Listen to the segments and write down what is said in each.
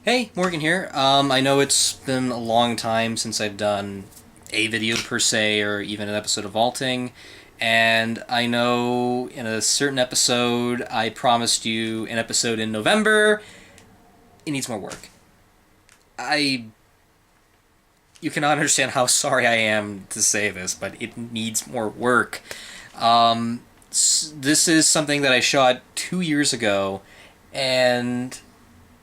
Hey, Morgan here. I know it's been a long time since I've done a video per se, or even an episode of Vaulting, and I know in a certain episode I promised you an episode in November. It needs more work. I... You cannot understand how sorry I am to say this, but it needs more work. This is something that I shot 2 years ago, and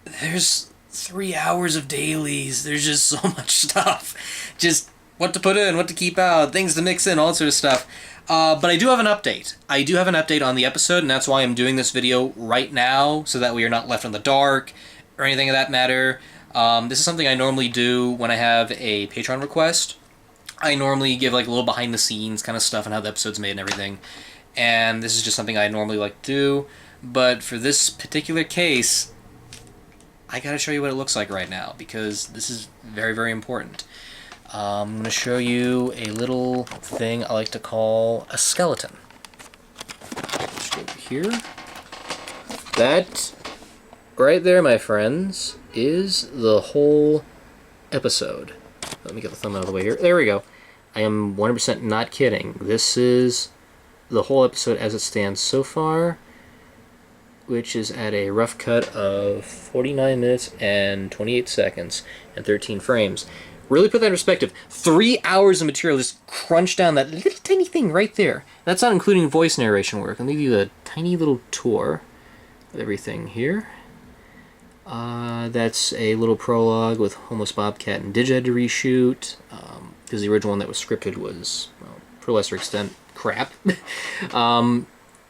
there's 3 hours of dailies. There's just so much stuff. Just what to put in, what to keep out, things to mix in, all that sort of stuff. But I do have an update. I do have an update on the episode, and that's why I'm doing this video right now, so that we are not left in the dark or anything of that matter. This is something I normally do when I have a Patreon request. I normally give like a little behind the scenes kind of stuff on how the episode's made and everything. And this is just something I normally like to do. But for this particular case, I gotta show you what it looks like right now, because this is very, very important. I'm gonna show you a little thing I like to call a skeleton. Just go over here. That right there, my friends, is the whole episode. Let me get the thumbnail out of the way here. There we go. I am 100% not kidding. This is the whole episode as it stands so far, which is at a rough cut of 49 minutes and 28 seconds and 13 frames. Really put that in perspective. 3 hours of material just crunched down that little tiny thing right there. That's not including voice narration work. I'll give you a tiny little tour of everything here. That's a little prologue with Homeless Bobcat and Digi had to reshoot, because the original one that was scripted was, well, for a lesser extent, crap.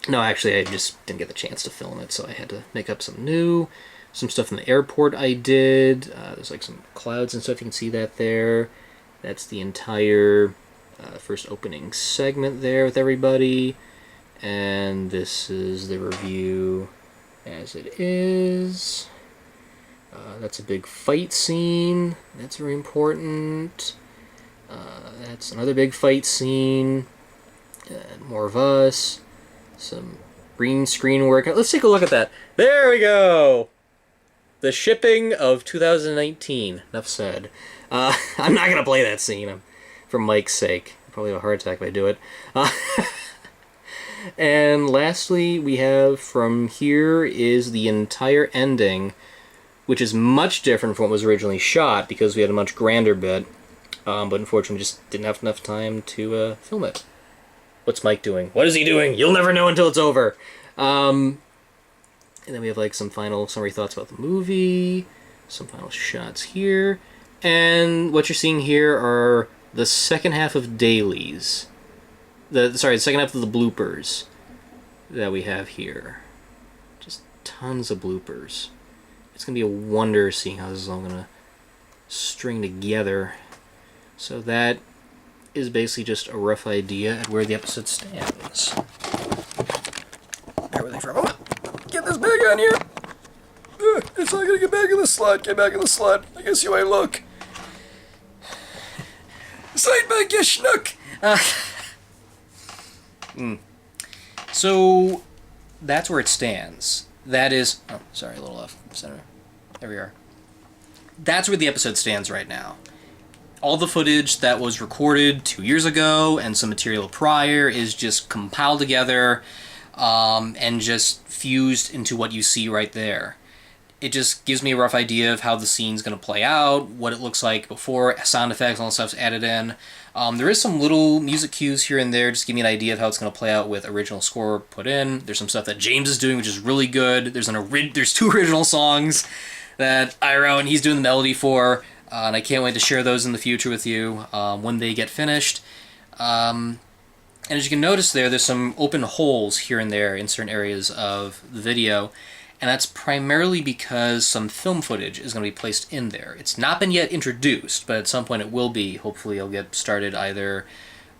No, actually, I just didn't get the chance to film it, so I had to make up some new. Some stuff in the airport I did. There's like some clouds and stuff. You can see that there. That's the entire first opening segment there with everybody. And this is the review as it is. That's a big fight scene. That's very important. That's another big fight scene. And more of us. Some green screen work. Let's take a look at that. There we go! The shipping of 2019. Enough said. I'm not going to play that scene for Mike's sake. I'll probably have a heart attack if I do it. And lastly, we have from here is the entire ending, which is much different from what was originally shot, because we had a much grander bit. But unfortunately, we just didn't have enough time to film it. What's Mike doing? What is he doing? You'll never know until it's over. And then we have like some final summary thoughts about the movie, some final shots here, and what you're seeing here are the second half of dailies. The second half of the bloopers that we have here. Just tons of bloopers. It's gonna be a wonder seeing how this is all gonna string together. So that is basically just a rough idea at where the episode stands. Bear with me for a moment. Get this bag on here. It's not gonna get back in the slot. Get back in the slot. I guess you might look. Side back, you schnook. So that's where it stands. That is. Oh, sorry, a little off center. There we are. That's where the episode stands right now. All the footage that was recorded 2 years ago and some material prior is just compiled together and just fused into what you see right there. It just gives me a rough idea of how the scene's going to play out, what it looks like before, sound effects, all that stuff's added in. There is some little music cues here and there, just give me an idea of how it's going to play out with original score put in. There's some stuff that James is doing, which is really good. There's two original songs that I wrote and he's doing the melody for. And I can't wait to share those in the future with you when they get finished. And as you can notice there's some open holes here and there in certain areas of the video. And that's primarily because some film footage is going to be placed in there. It's not been yet introduced, but at some point it will be. Hopefully it'll get started either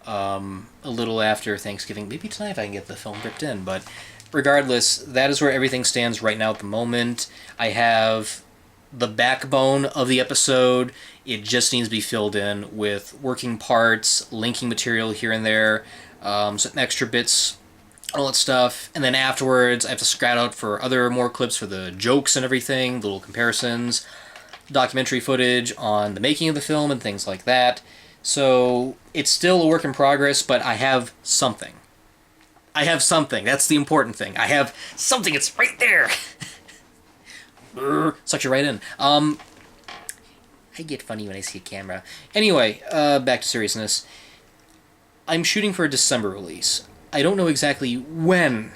a little after Thanksgiving. Maybe tonight if I can get the film ripped in. But regardless, that is where everything stands right now at the moment. I have the backbone of the episode. It just needs to be filled in with working parts, linking material here and there, some extra bits all that stuff, and then afterwards I have to scrat out for more clips for the jokes and everything, little comparisons. documentary footage on the making of the film and things like that. So it's still a work in progress, but I have something. I have something. That's the important thing. I have something. It's right there. Sucks you right in. I get funny when I see a camera. Anyway, back to seriousness. I'm shooting for a December release. I don't know exactly when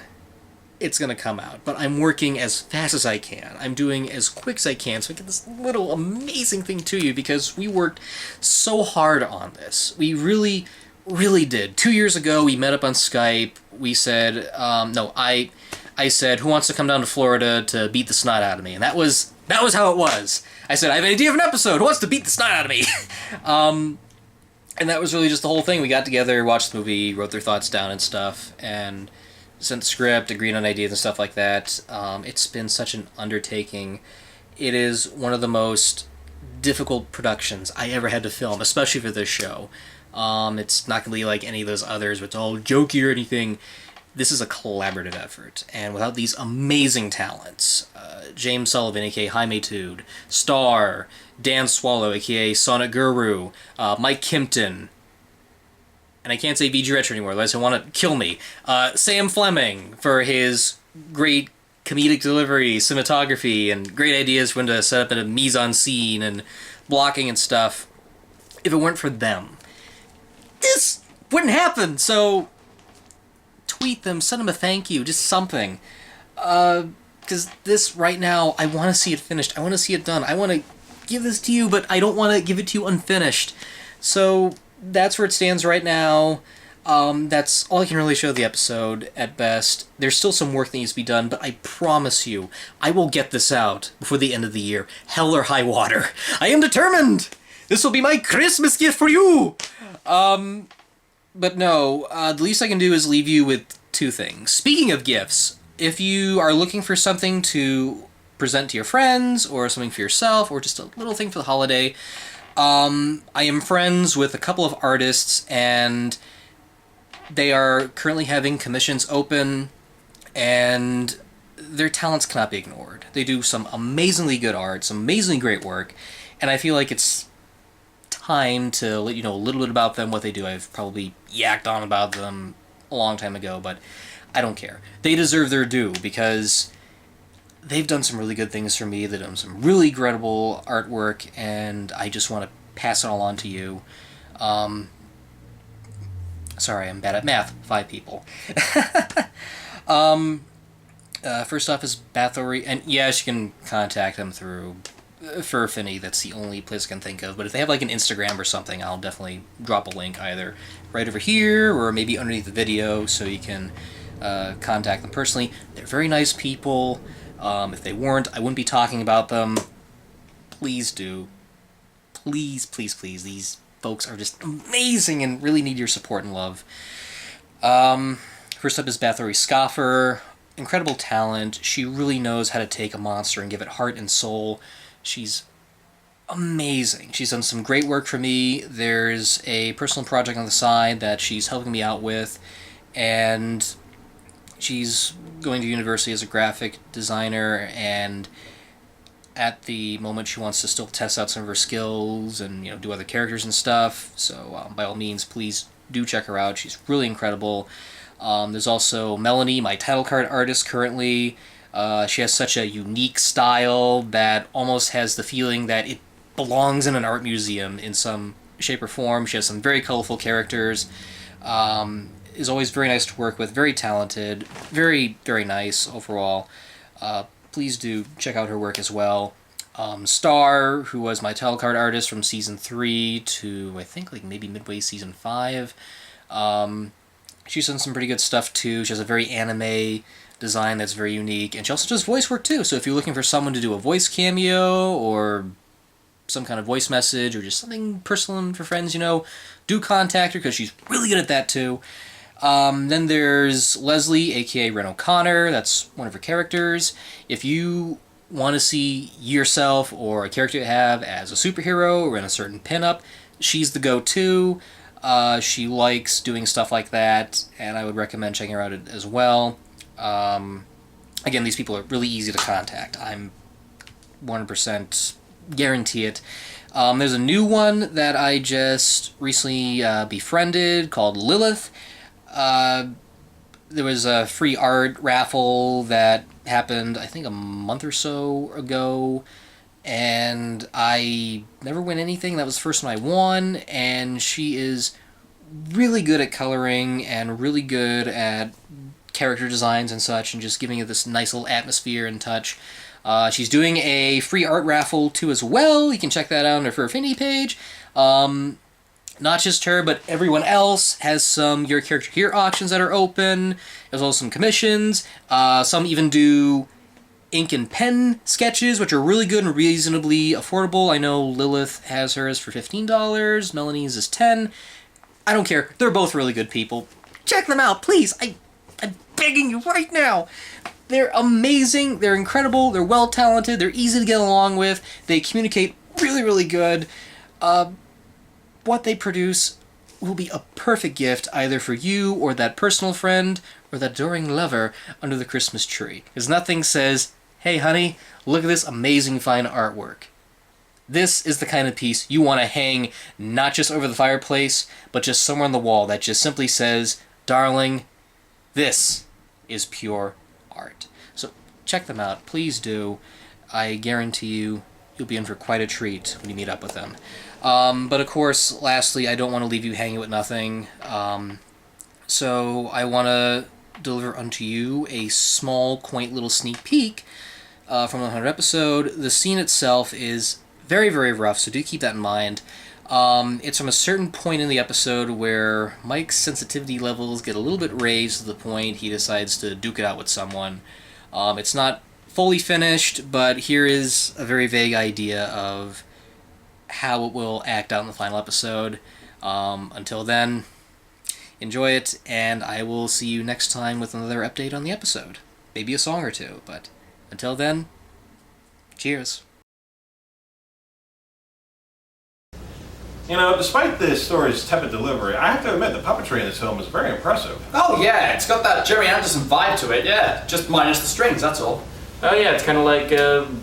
it's going to come out, but I'm working as fast as I can. I'm doing as quick as I can so I get this little amazing thing to you, because we worked so hard on this. We really, really did. 2 years ago, we met up on Skype. We said, I said, who wants to come down to Florida to beat the snot out of me? And that was how it was. I said, I have an idea of an episode. Who wants to beat the snot out of me? And that was really just the whole thing. We got together, watched the movie, wrote their thoughts down and stuff, and sent the script, agreed on ideas and stuff like that. It's been such an undertaking. It is one of the most difficult productions I ever had to film, especially for this show. It's not going to be like any of those others where it's all jokey or anything. This is a collaborative effort, and without these amazing talents, James Sullivan, aka Jaime Tude, Star, Dan Swallow, aka Sonic Guru, Mike Kimpton, and I can't say VG Retro anymore, otherwise he'll want to kill me, Sam Fleming for his great comedic delivery, cinematography, and great ideas when to set up in a mise-en-scene and blocking and stuff. If it weren't for them, this wouldn't happen, so tweet them, send them a thank you, just something. Because this, right now, I want to see it finished. I want to see it done. I want to give this to you, but I don't want to give it to you unfinished. So that's where it stands right now. That's all I can really show the episode, at best. There's still some work that needs to be done, but I promise you, I will get this out before the end of the year. Hell or high water. I am determined! This will be my Christmas gift for you! But no, the least I can do is leave you with two things. Speaking of gifts, if you are looking for something to present to your friends, or something for yourself, or just a little thing for the holiday, I am friends with a couple of artists, and they are currently having commissions open, and their talents cannot be ignored. They do some amazingly good art, some amazingly great work, and I feel like it's time to let you know a little bit about them, what they do. I've probably yacked on about them a long time ago, but I don't care. They deserve their due, because they've done some really good things for me. They've done some really incredible artwork, and I just want to pass it all on to you. Sorry, I'm bad at math. 5 people. First off is Bathory, and yes, you can contact them through Furfinny. That's the only place I can think of. But if they have like an Instagram or something, I'll definitely drop a link either right over here or maybe underneath the video, so you can contact them personally. They're very nice people. If they weren't, I wouldn't be talking about them. Please do. Please, please, please. These folks are just amazing and really need your support and love. First up is Bathory Skafer. Incredible talent. She really knows how to take a monster and give it heart and soul. She's amazing. She's done some great work for me. There's a personal project on the side that she's helping me out with, and she's going to university as a graphic designer, and at the moment she wants to still test out some of her skills and, do other characters and stuff. So by all means, please do check her out. She's really incredible. There's also Melanie, my title card artist currently. She has such a unique style that almost has the feeling that it belongs in an art museum in some shape or form. She has some very colorful characters. Is always very nice to work with, very talented, very, very nice overall. Please do check out her work as well. Star, who was my title card artist from Season 3 to, I think, like maybe midway Season 5. She's done some pretty good stuff too. She has a very anime design that's very unique, and she also does voice work too, so if you're looking for someone to do a voice cameo, or some kind of voice message, or just something personal for friends, do contact her, because she's really good at that too. Then there's Leslie, aka Rin O Connor. That's one of her characters. If you want to see yourself or a character you have as a superhero or in a certain pinup, she's the go-to. She likes doing stuff like that, and I would recommend checking her out as well. Again, these people are really easy to contact. I'm 100% guarantee it. There's a new one that I just recently befriended called Lilith. There was a free art raffle that happened, I think, a month or so ago, and I never win anything. That was the first one I won, and she is really good at coloring and really good at character designs and such, and just giving it this nice little atmosphere and touch. She's doing a free art raffle too as well. You can check that out on her Affinity page. Not just her, but everyone else has some Your Character Here auctions that are open, as well as some commissions. Some even do ink and pen sketches, which are really good and reasonably affordable. I know Lilith has hers for $15, Melanie's is $10. I don't care. They're both really good people. Check them out, please. I'm begging you right now. They're amazing. They're incredible. They're well-talented. They're easy to get along with. They communicate really, really good. What they produce will be a perfect gift either for you or that personal friend or that adoring lover under the Christmas tree. Because nothing says, hey honey, look at this amazing fine artwork. This is the kind of piece you want to hang not just over the fireplace, but just somewhere on the wall that just simply says, darling, this is pure art. So check them out. Please do. I guarantee you'll be in for quite a treat when you meet up with them. But of course, lastly, I don't want to leave you hanging with nothing. So I want to deliver unto you a small, quaint little sneak peek from the 100th episode. The scene itself is very, very rough, so do keep that in mind. It's from a certain point in the episode where Mike's sensitivity levels get a little bit raised to the point he decides to duke it out with someone. It's not fully finished, but here is a very vague idea of how it will act out in the final episode. Until then, enjoy it, and I will see you next time with another update on the episode. Maybe a song or two, but until then, cheers. You know, despite this story's tepid delivery, I have to admit the puppetry in this film is very impressive. Oh yeah, it's got that Jerry Anderson vibe to it, yeah. Just minus the strings, that's all. Oh yeah, it's kind of like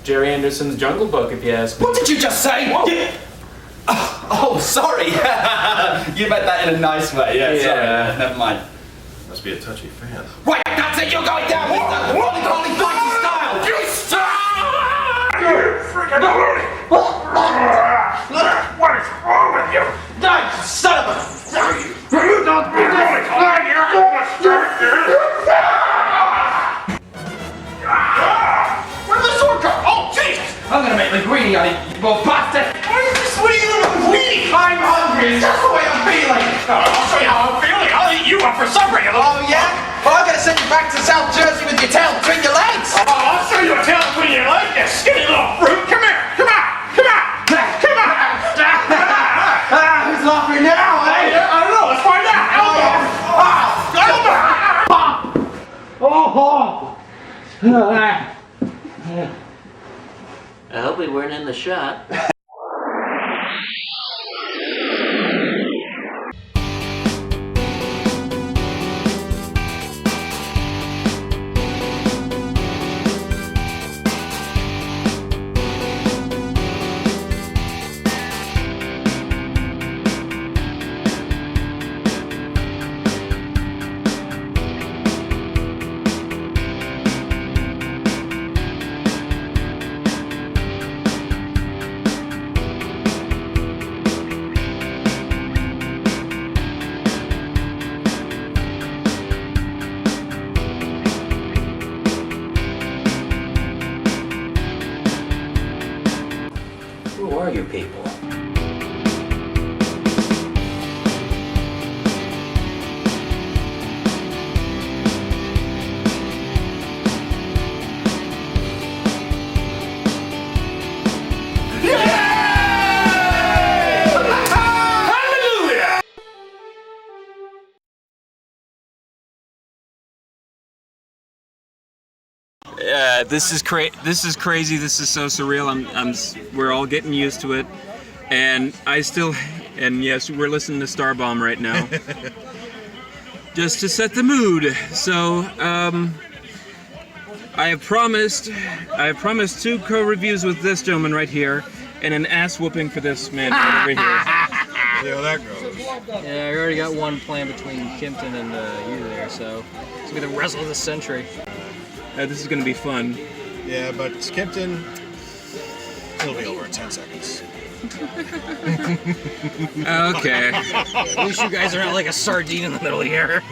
Jerry Anderson's Jungle Book, if you ask me. What did you just say? Yeah. Oh, sorry. You meant that in a nice way, yeah. Sorry. Never mind. Must be a touchy fan. Right, that's it, you're going down, mister! Rolling, rolling, fighting style! You stop! You freaking baloney! What is wrong with you? Die, son of a... You don't be rolling! You're gonna start this! Where did the sword come? Oh, Jesus! I'm gonna make linguine on it, you little bastard! What are you doing with linguine? I'm hungry, it's just the way I'm feeling! I'll show you how I'm feeling! I'll eat you up for supper, you little... Oh, yeah? Well, I'm gonna send you back to South Jersey with your tail between your legs! Oh, I'll show you a tail between your legs, you skinny little fruit! Come here! Come on! Come on! Come on! Who's laughing now, eh? I don't know, let's find out! I hope we weren't in the shot. Who are you people? This is crazy. This is so surreal. We're all getting used to it, and yes, we're listening to Starbomb right now, just to set the mood. So, I have promised 2 co-reviews with this gentleman right here. and an ass whooping for this man right over here. See how that goes. Yeah, we already got one plan between Kimpton and you there, so it's gonna be the wrestle of the century. This is gonna be fun. Yeah, but Skimpton, he'll be over in 10 seconds. Okay. At least you guys are not like a sardine in the middle here.